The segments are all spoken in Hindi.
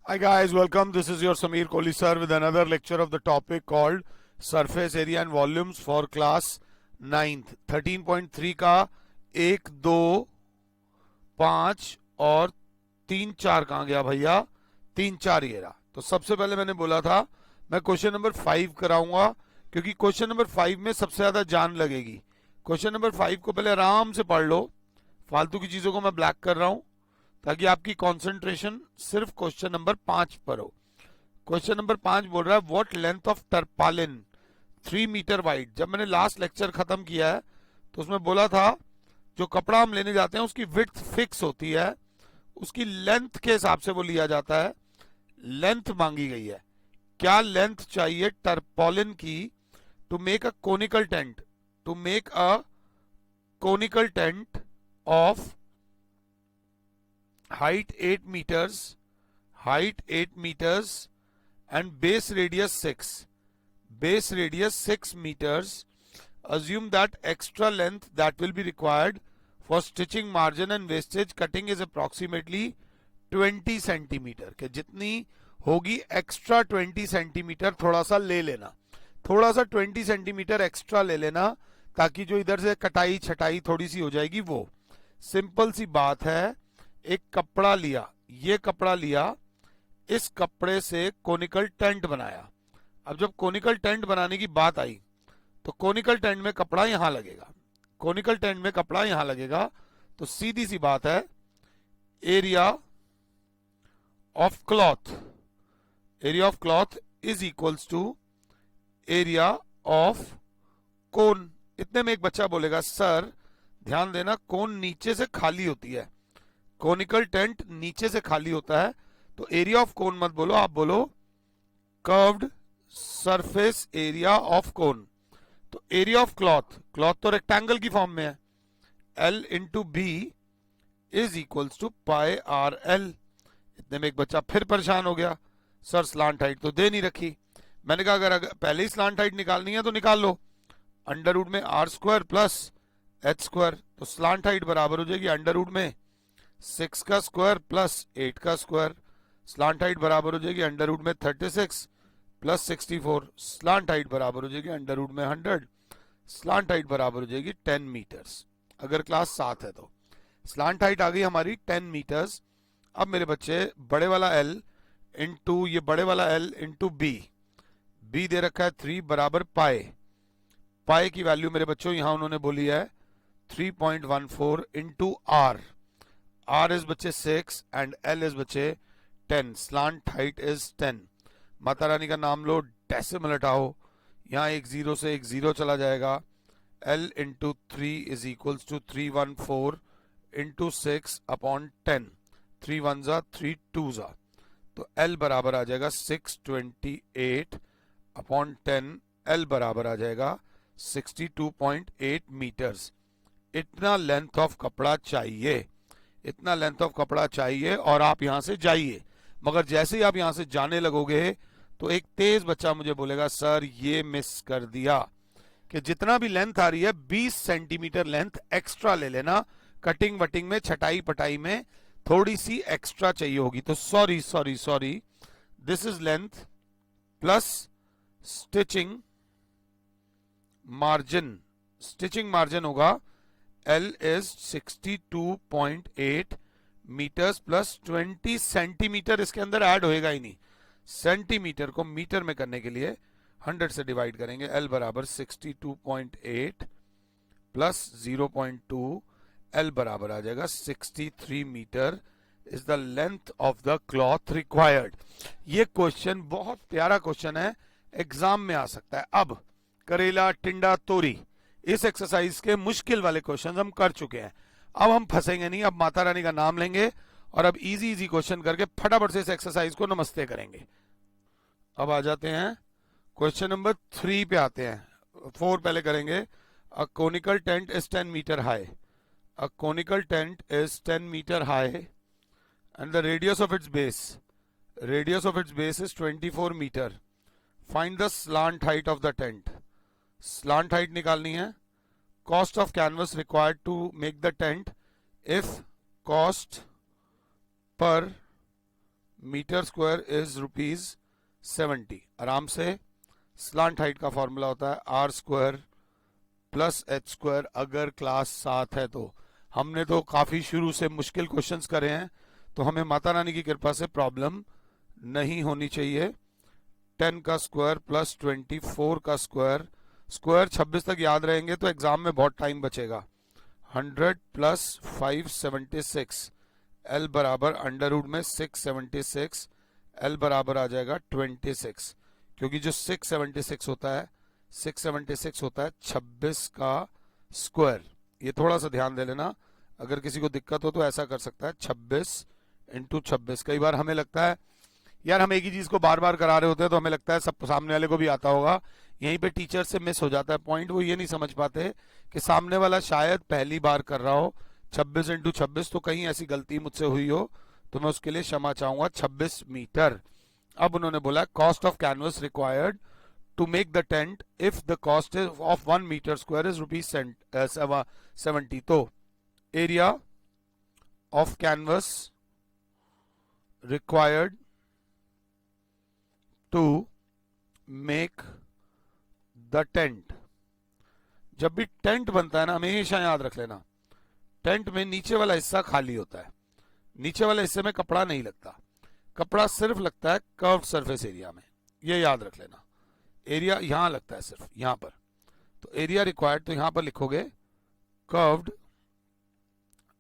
Hi guys, welcome. This is your Sameer Kohli sir with another lecture of the topic called Surface Area and Volumes for class 9th. 13.3 का 1, 2, 5 और 3, 4 कहाँ गया भैया? 3, 4 ये रहा। तो सबसे पहले मैंने बोला था मैं क्वेश्चन नंबर 5 कराऊंगा क्योंकि क्वेश्चन नंबर 5 में सबसे ज्यादा जान लगेगी। क्वेश्चन नंबर 5 को पहले आराम से पढ़ लो, फालतू की चीजों को मैं ब्लैक कर रहा हूं ताकि आपकी कंसंट्रेशन सिर्फ क्वेश्चन नंबर 5 पर हो। क्वेश्चन नंबर 5 बोल रहा है what length of tarpaulin 3 metre wide. जब मैंने लास्ट लेक्चर खत्म किया है तो उसमें बोला था जो कपड़ा हम लेने जाते हैं उसकी विड्थ फिक्स होती है, उसकी लेंथ के हिसाब से वो लिया जाता है। लेंथ मांगी गई है, क्या लेंथ चाहिए टर्पोलिन की to make a conical tent, to make a conical tent of height 8 meters, height 8 meters and base radius 6, base radius 6 meters. Assume that extra length that will be required for stitching margin and wastage cutting is approximately 20 centimeter. के जितनी होगी एक्स्ट्रा 20 सेंटीमीटर थोड़ा सा ले लेना, थोड़ा सा 20 सेंटीमीटर एक्स्ट्रा ले लेना ताकि जो इधर से कटाई छटाई थोड़ी सी हो जाएगी वो। सिंपल सी बात है, एक कपड़ा लिया, ये कपड़ा लिया, इस कपड़े से कोनिकल टेंट बनाया। अब जब कोनिकल टेंट बनाने की बात आई तो कोनिकल टेंट में कपड़ा यहां लगेगा, कोनिकल टेंट में कपड़ा यहां लगेगा। तो सीधी सी बात है, area of cloth, area of cloth is equals to area of cone. इतने में एक बच्चा बोलेगा सर ध्यान देना कोन नीचे से खाली होती है, कोनिकल टेंट नीचे से खाली होता है। तो एरिया ऑफ कोन मत बोलो, आप बोलो curved surface area of cone. तो एरिया ऑफ क्लॉथ, क्लॉथ तो रेक्टेंगल की फॉर्म में है, L into B is equals to pi are L. इतने में एक बच्चा फिर परेशान हो गया, सर स्लांट हाइट तो दे नहीं रखी। मैंने कहा अगर पहले ही स्लांट हाइट निकालनी है तो निकाल लो, अंडर रूट में R square plus H square. तो स्लांट हाइट बराबर हो जाएगी अंडर रूट में 6 का स्क्वायर प्लस 8 का स्क्वायर। स्लांट हाइट बराबर हो जाएगी अंडर रूट में 36 प्लस 64। स्लांट हाइट बराबर हो जाएगी अंडर रूट में 100। स्लांट हाइट बराबर हो जाएगी 10 मीटर्स अगर क्लास 7 है तो। स्लांट हाइट आ गई हमारी 10 मीटर्स। अब मेरे बच्चे बड़े वाला एल इंटू ये बड़े वाला एल इंटू बी, बी दे रखा है 3 बराबर पाए। पाए की वैल्यू मेरे बच्चों यहां उन्होंने बोली है 3.14 इंटू आर। R is बच्चे 6 and L is बच्चे 10। Slant height is 10। Mata Rani का नाम लो, डेसिमल हटाओ, यहाँ एक जीरो से एक जीरो चला जाएगा। L into 3 is equals to 314 into 6 upon 10। 3 1 जा 3 2 जा, तो L बराबर आ जाएगा 628 अपॉन 10। L बराबर आ जाएगा 62.8 मीटर्स। इतना लेंथ ऑफ कपड़ा चाहिए, इतना लेंथ ऑफ कपड़ा चाहिए और आप यहां से जाइए। मगर जैसे ही आप यहां से जाने लगोगे तो एक तेज बच्चा मुझे बोलेगा सर ये मिस कर दिया कि जितना भी लेंथ आ रही है 20 सेंटीमीटर लेंथ एक्स्ट्रा ले लेना, कटिंग वटिंग में छटाई पटाई में थोड़ी सी एक्स्ट्रा चाहिए होगी। तो sorry sorry sorry, this is length plus stitching margin. Stitching margin होगा L is 62.8 metres plus 20 centimetre, इसके अंदर ऐड होएगा ही नहीं। सेंटीमीटर को मीटर में करने के लिए 100 से डिवाइड करेंगे। L बराबर 62.8 प्लस 0.2, L बराबर आ जाएगा 63 metre is the length of the cloth required. ये क्वेश्चन बहुत प्यारा क्वेश्चन है, एग्जाम में आ सकता है। अब करेला टिंडा तोरी इस एक्सरसाइज के मुश्किल वाले क्वेश्चन हम कर चुके हैं, अब हम फंसेंगे नहीं। अब माता रानी का नाम लेंगे और अब इजी इजी क्वेश्चन करके फटाफट से इस एक्सरसाइज को नमस्ते करेंगे। अब आ जाते हैं क्वेश्चन नंबर 3 पे आते हैं। 4 पहले करेंगे। A conical tent is 10 metre high, a conical tent is 10 metre high and the radius of its base, radius of its base is 24 metre. Find the slant height of the tent. Slant height निकालनी है। Cost of canvas required to make the tent if cost per metre square is ₹70। आराम से स्लांट हाइट का फॉर्मूला होता है R square plus H square, अगर क्लास 7 है तो। हमने तो काफी शुरू से मुश्किल क्वेश्चंस करे हैं, तो हमें माता रानी की कृपा से प्रॉब्लम नहीं होनी चाहिए। 10 का स्क्वायर प्लस 24 का स्क्वायर, स्क्वायर 26 तक याद रहेंगे तो एग्जाम में बहुत टाइम बचेगा। 100 प्लस 576, एल बराबर अंडर रूट में 676, एल बराबर आ जाएगा 26, क्योंकि जो 676 होता है 26 का स्क्वायर। ये थोड़ा सा ध्यान दे लेना, अगर किसी को दिक्कत हो तो ऐसा कर सकता है 26 इंटू 26। कई बार हमें लगता है यार हम एक ही चीज को बार बार करा रहे होते हैं तो हमें लगता है सब सामने वाले को भी आता होगा, यहीं पे टीचर से मिस हो जाता है पॉइंट। वो ये नहीं समझ पाते कि सामने वाला शायद पहली बार कर रहा हो 26 इंटू 26, तो कहीं ऐसी गलती मुझसे हुई हो तो मैं उसके लिए क्षमा चाहूंगा। 26 मीटर। अब उन्होंने बोला cost of canvas required to make the tent if the cost of 1 metre square is ₹70। तो area of canvas required to make the tent. जब भी टेंट बनता है ना, हमेशा याद रख लेना, टेंट में नीचे वाला हिस्सा खाली होता है, नीचे वाले हिस्से में कपड़ा नहीं लगता, कपड़ा सिर्फ लगता है कर्व्ड सरफेस एरिया में, ये याद रख लेना। एरिया यहां लगता है सिर्फ यहां पर, तो एरिया रिक्वायर्ड तो यहां पर लिखोगे curved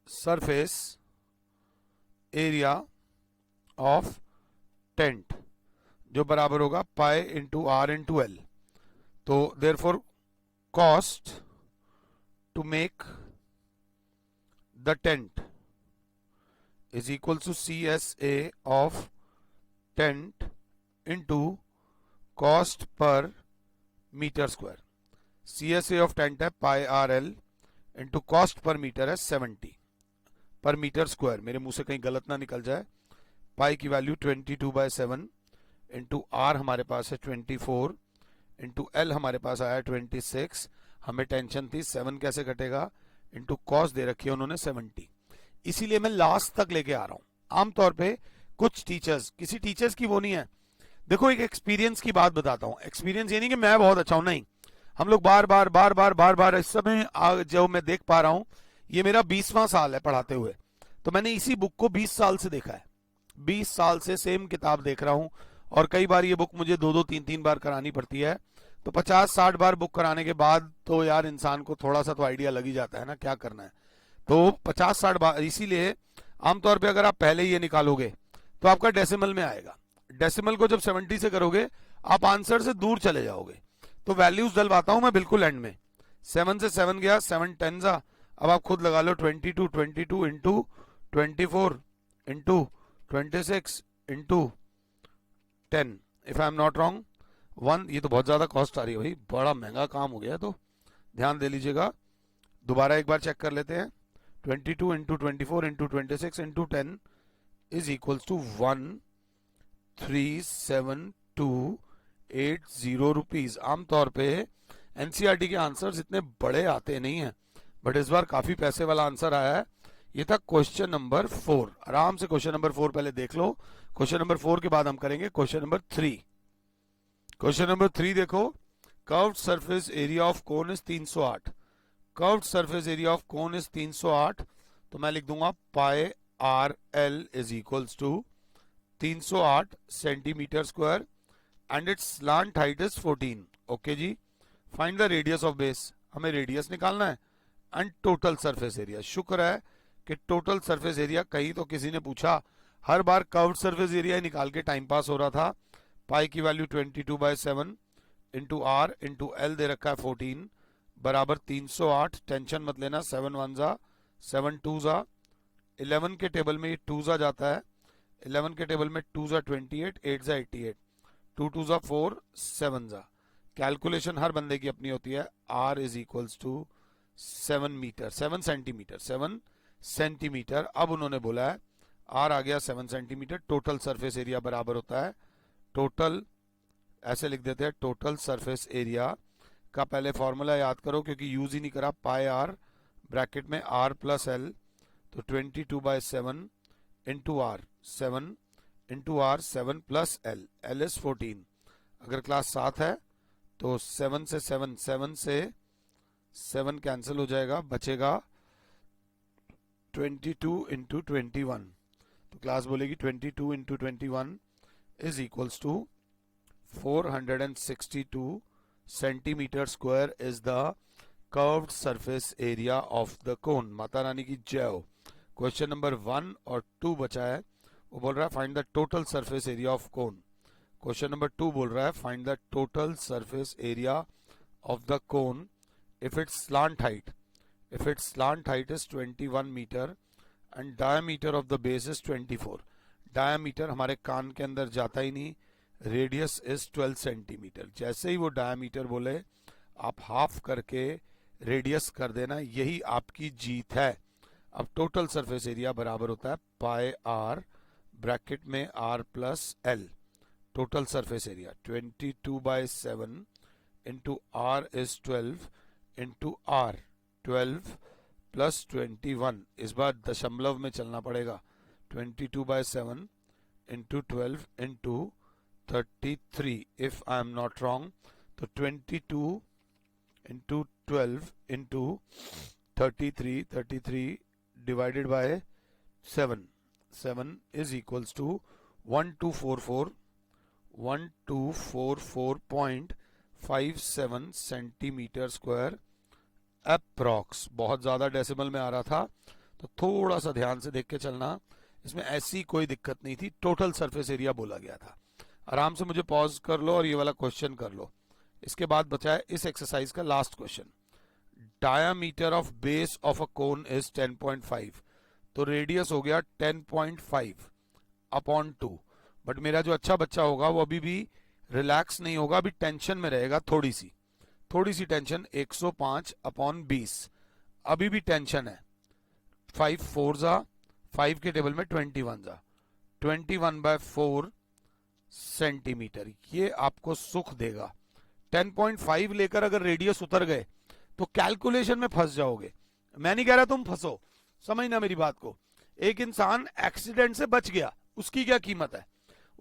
surface area of tent, जो बराबर होगा pi into r into l. तो therefore cost to make the tent is equals to CSA of tent into cost per meter square। CSA of tent है pi are l into cost per metre है 70 पर मीटर स्क्वायर। मेरे मुंह से कहीं गलत ना निकल जाए। पाई की वैल्यू 22/7 इंटू आर हमारे पास है 24 इंटू एल हमारे पास आया 26। हमें टेंशन थी 7 कैसे घटेगा, इंटू कॉस्ट दे रखी है उन्होंने 70, इसीलिए मैं लास्ट तक लेके आ रहा हूं। आमतौर पे कुछ टीचर्स, किसी टीचर्स की वो नहीं है। देखो एक एक्सपीरियंस की बात बताता हूं, एक्सपीरियंस ये नहीं कि मैं बहुत अच्छा हूं, नहीं, हम लोग बार बार इस समय जो मैं देख पा रहा हूं, ये मेरा 20वां साल है पढ़ाते हुए, तो मैंने इसी बुक को 20 साल से देखा है, 20 साल से सेम किताब देख रहा हूं, और कई बार ये बुक मुझे 2-2 3-3 बार करानी पड़ती है। तो 50-60 बार बुक कराने के बाद तो यार इंसान को थोड़ा सा तो आइडिया लग ही जाता है ना क्या करना है। तो 50-60 बार, इसीलिए आमतौर पे अगर आप पहले ये निकालोगे तो आपका डेसिमल में आएगा, डेसिमल को जब 70 से करोगे आप आंसर से दूर चले जाओगे। तो वैल्यूज डलवाता हूं मैं बिल्कुल एंड में। 7 से 7 गया, 7 10 जा, अब आप खुद लगा लो 22 into 24 into 26 into 10, if I am not wrong 1। ये तो बहुत ज्यादा कॉस्ट आ रही है भाई, बड़ा महंगा काम हो गया, तो ध्यान दे लीजिएगा। दोबारा एक बार चेक कर लेते हैं। 22 into 24 into 26 into 10 is equals to 137280 rupees. आमतौर पे एनसीईआरटी के आंसर्स इतने बड़े आते नहीं हैं, बट इस बार काफी पैसे वाला आंसर आया है। ये था क्वेश्चन नंबर 4। आराम से क्वेश्चन नंबर 4 पहले देख लो, क्वेश्चन नंबर 4 के बाद हम करेंगे क्वेश्चन नंबर 3। क्वेश्चन नंबर 3 देखो, curved surface area of cone is 308। Curved surface area of cone is 308, तो मैं लिख दूंगा pi are l is equals to 308 centimetre square and its slant height is 14। Okay जी, find the radius of base, हमें रेडियस निकालना है, एंड टोटल सरफेस एरिया। शुक्र है कि टोटल सरफेस एरिया, कहीं तो किसी ने पूछा, हर बार कर्व्ड सरफेस एरिया निकाल के टाइम पास हो रहा था। पाई की value 22/7 into r into l दे रखा है 14 बराबर 308। टेंशन मत लेना, 7 1 जा 7 2 जा, 11 के टेबल में ये 2 जा जाता है, 11 के टेबल में 2 जा 28, 8 जा 88, 2 2 जा 4, 7 जा। कैलकुलेशन हर बंदे की अपनी होती है। R is equals to 7 metre, 7 centimetre, 7 centimetre. अब उन्होंने बोला है आर आ गया 7 सेंटीमीटर, टोटल सरफेस एरिया बराबर होता है टोटल, ऐसे लिख देते हैं, टोटल सरफेस एरिया का पहले फॉर्मूला याद करो क्योंकि यूज ही नहीं करा, पाई आर ब्रैकेट में आर प्लस एल, तो 22/7 into R 7 into R 7 plus L, L is 14। अगर क्लास 7 है तो 7 से 7 कैंसिल हो जाएगा, बचेगा 22 इंटू 21। तो क्लास बोलेगी 22 into 21 is equals to 462 centimetre square is the curved surface area of the cone. माता रानी की जय हो। क्वेश्चन नंबर 1 और 2 बचा है, वो बोल रहा है find the total surface area of cone. Question number 2 बोल रहा है find the total surface area of the cone if its slant height is 21 meter and diameter of the base is 24। diameter हमारे कान के अंदर जाता ही नहीं, radius is 12 सेंटीमीटर। जैसे ही वो diameter बोले आप हाफ करके radius कर देना, यही आपकी जीत है। अब टोटल सरफेस एरिया बराबर होता है पाई आर, ब्रैकेट में r plus L. Total surface area 22/7 into R is 12 into R, 12 plus 21, इस बार दशमलव में चलना पड़ेगा, 22/7 into 12 into 33 if I am not wrong. तो 22 into 12 into 33 divided by 7 is equals to 1244.57 centimetre square approx. बहुत ज्यादा डेसिमल में आ रहा था तो थोड़ा सा ध्यान से देख के चलना, इसमें ऐसी कोई दिक्कत नहीं थी, टोटल सरफेस एरिया बोला गया था। आराम से मुझे पॉज कर लो और ये वाला क्वेश्चन कर लो। इसके बाद बचा है इस एक्सरसाइज का last question. Diameter of base of a cone is 10.5, तो रेडियस हो गया 10.5 अपॉन 2। बट मेरा जो अच्छा बच्चा होगा वो अभी भी रिलैक्स नहीं होगा, अभी टेंशन में रहेगा, थोड़ी सी टेंशन। 105 अपॉन 20 अभी भी टेंशन है। 5 4 जा, 5 के टेबल में 21 जा, 21/4 सेंटीमीटर, ये आपको सुख देगा। 10.5 लेकर अगर रेडियस उतर गए तो कैलकुलेशन में फंस जाओगे। मैं नहीं कह रहा तुम फंसो, समझना मेरी बात को। एक इंसान एक्सीडेंट से बच गया, उसकी क्या कीमत है,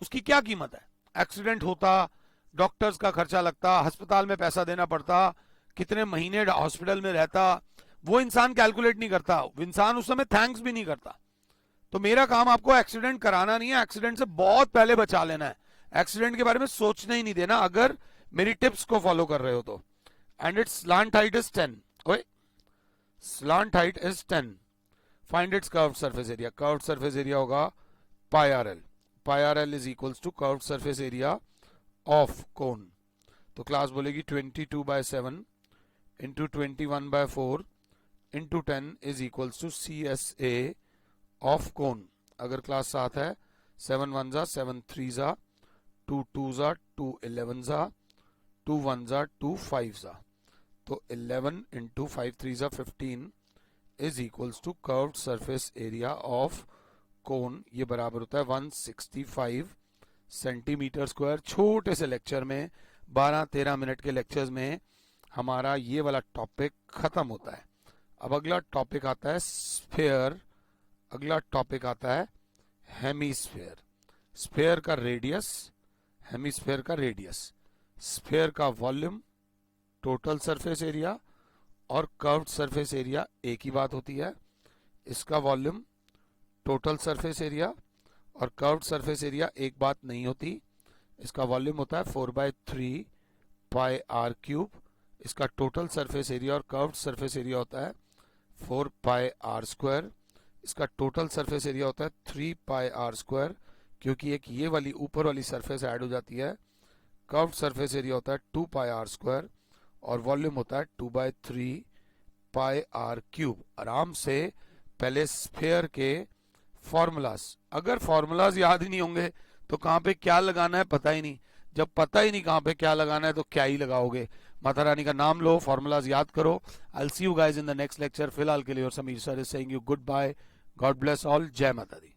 उसकी क्या कीमत है। एक्सीडेंट होता, डॉक्टर्स का खर्चा लगता, अस्पताल में पैसा देना पड़ता, कितने महीने हॉस्पिटल में रहता, वो इंसान कैलकुलेट नहीं करता, वो इंसान उस समय थैंक्स भी नहीं करता। तो मेरा काम आपको एक्सीडेंट कराना नहीं है, एक्सीडेंट से बहुत पहले बचा लेना है। एक्सीडेंट के बारे में सोचना ही नहीं देना अगर मेरी टिप्स को फॉलो कर रहे हो तो। And its slant height is 10, ओए slant height is 10। Find its curved surface area. Curved surface area होगा pi are l. Pi are l is equals to curved surface area of cone. तो क्लास बोलेगी 22/7 into 21/4 into 10 is equals to CSA of cone. अगर क्लास 7 है 7 1 जा, 7 3 जा, 2 2 जा, 2 11 जा, 2 1 जा, 2 5 जा, तो 11 इंटू 5 3 जा 15 is equals to curved surface area of cone. ये बराबर होता है 165 सेंटीमीटर स्क्वायर। छोटे से लेक्चर में 12-13 मिनट के लेक्चर्स में हमारा ये वाला टॉपिक खत्म होता है। अब अगला टॉपिक आता है स्फीयर, अगला टॉपिक आता है हेमीस्फीयर। स्फीयर का रेडियस, हेमीस्फीयर का रेडियस, स्फीयर का वॉल्यूम, टोटल सरफेस एरिया और कर्व्ड सरफेस एरिया एक ही बात होती है। इसका वॉल्यूम, टोटल सरफेस एरिया और कर्व्ड सरफेस एरिया एक बात नहीं होती। इसका वॉल्यूम होता है 4/3 पाई आर क्यूब। इसका टोटल सरफेस एरिया और कर्व्ड सरफेस एरिया होता है 4 पाई आर स्क्वायर। इसका टोटल सरफेस एरिया होता है 3 पाई आर स्क्वायर, क्योंकि एक ये वाली ऊपर वाली सरफेस ऐड हो जाती है। कर्व्ड सरफेस एरिया होता है 2 पाई आर स्क्वायर और वॉल्यूम होता है 2/3 पाई आर क्यूब। आराम से पहले स्फीयर के फॉर्मूलाज, अगर फॉर्मूलाज याद ही नहीं होंगे तो कहाँ पे क्या लगाना है पता ही नहीं। जब पता ही नहीं कहाँ पे क्या लगाना है तो क्या ही लगाओगे। माता रानी का नाम लो, फॉर्मूलाज याद करो। I will see you guys in the next lecture. फिलहाल के लिए और Sameer sir is saying you goodbye, God bless all, जय माता दी।